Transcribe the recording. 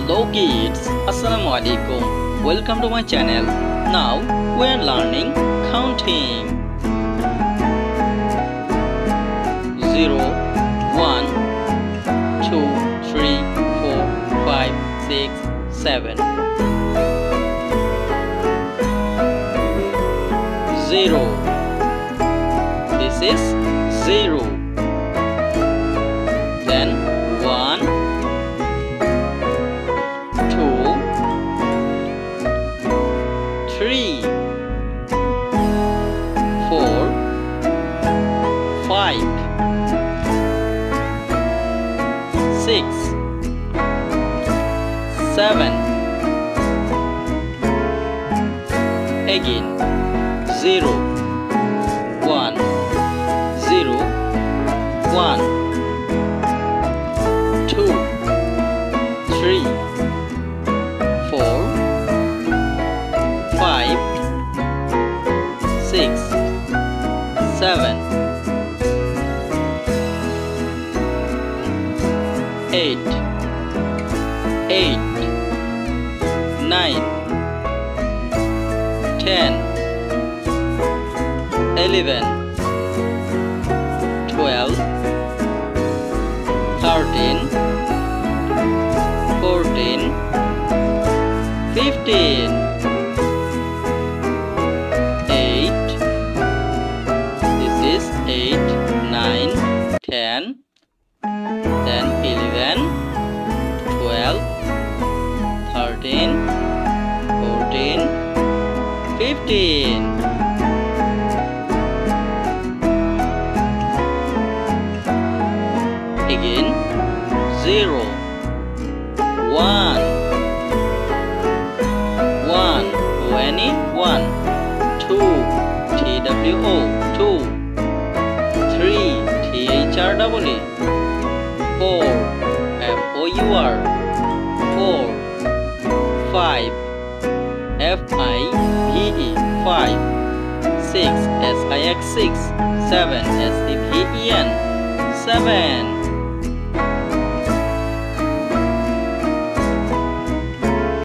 Hello kids, Assalamu alaikum. Welcome to my channel. Now we are learning counting. 0, 1, 2, 3, 4, 5, 6, 7. 0. This is 0. Then 1, 2, 3, 4, 5, 6, 7. Again 0, 1, 0, 1, 2, 3, 4, 5, 6, 7, 8, 9, 10, 11, 12, 13, 14, 15, 8. This is 8, 9, 10, then 11, 12, 13, 14, 15. Again 0, 1, 1, O-N-E, 1, 2, T-W-O, 2, 3, T-H-R-E-E, 4, F-O-U-R, 4, 5, F-I-V-E, 5, 6, S-I-X, 6, 7, S-E-V-E-N, 7.